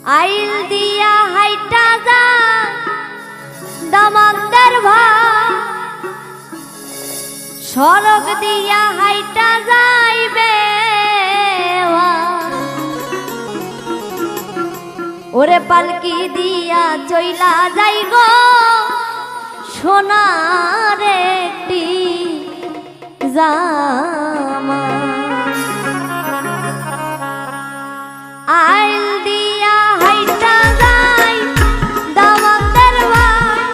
আইল দিয়া হাইটা যা দামান্দার ভাই, সড়ক দিয়া হাইটা যাইবে ওরে পালকি দিয়া চইলা যাই গো সোনার একটি জামা। আইল দিয়া হাইটা যাই দামান্দার ভাই,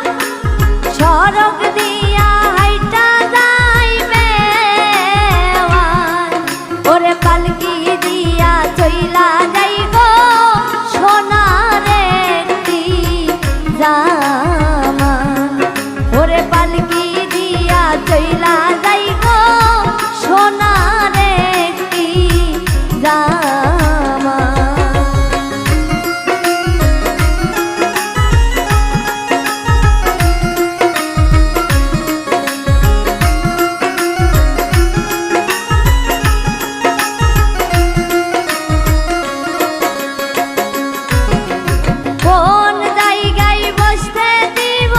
সড়ক দিয়া হাইটা যাইবে ওরে পালকি দিয়া চইলা যাই গো সোনার একটি জামা। ওরে পালকি দিয়া চইলা যাই গো সোনার একটি জামা। কোন জায়গায় বসতে দিব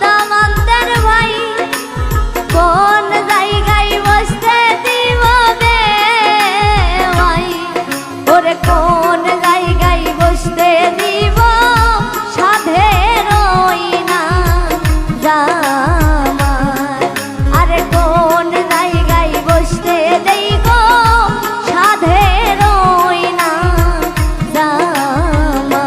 দামান্দার ভাই, কোন জায়গায় বসতে দিব ভাই, ওরে কোন জায়গায় বসতে দিব সাধের না জামা। আরে কোন জায়গায় বসতে দেই গো সাধের না জামা।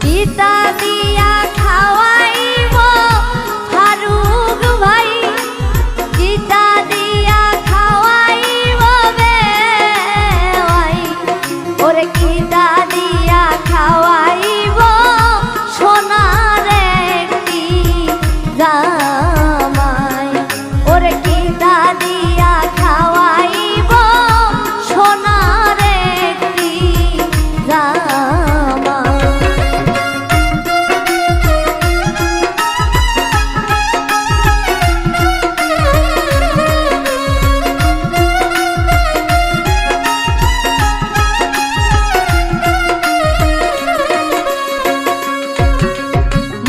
পিতা দিয়া খাওয়াইব ফারুক ভাই, পিতা দিয়া খাওয়াইব ভাই, ওরে পিতা দিয়া খাওয়াইব সোনার একটি জামাই। ওরে পিতা দিয়া খাওয়াইব সোনার একটি জামা।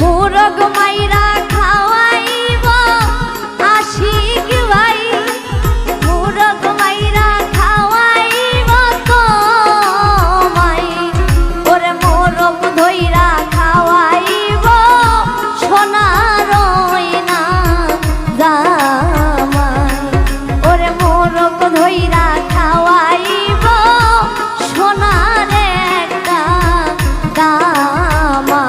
মুরগ মাইরা খাওয়াইব আশিক ভাই, মুরগ মাইরা খাওয়াইব তোমায়। ওরে মোরগ ধইরা খাওয়াইব সোনার না জামাই। ওরে মোরগ ধইরা খাওয়াইব সোনার একটা দামা।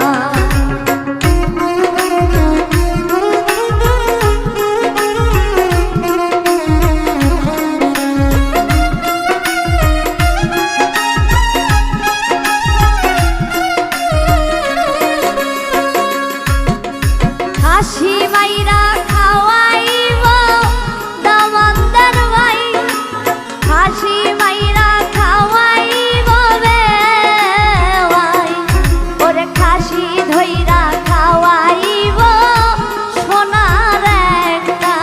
হাসি মাইরা খাওয়াইব দামান্দার ভাই, হাসি মাইরা খাওয়াইব ভাই, ওরে খাসি ধইরা খাওয়াইব সোনার একটা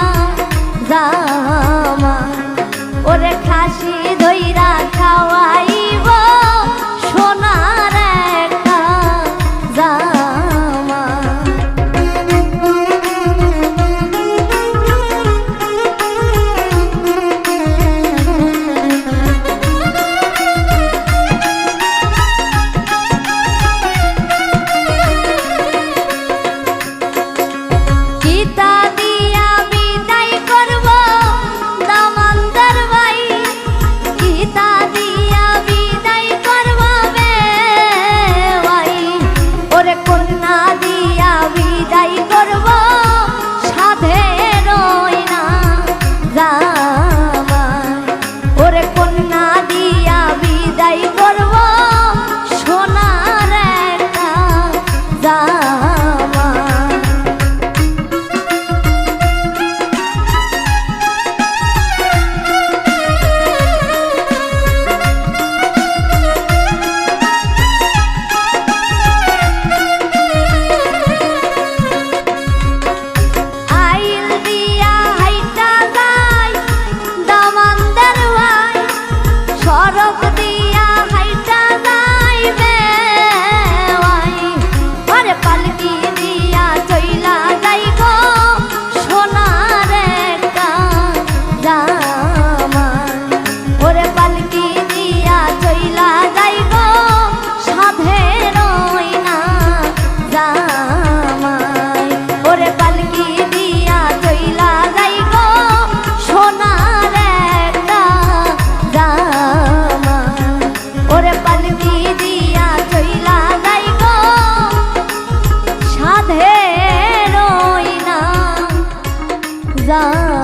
জামা। ওরে খাসি ধইরা খাওয়াইব সোনার একটা জামা। যায়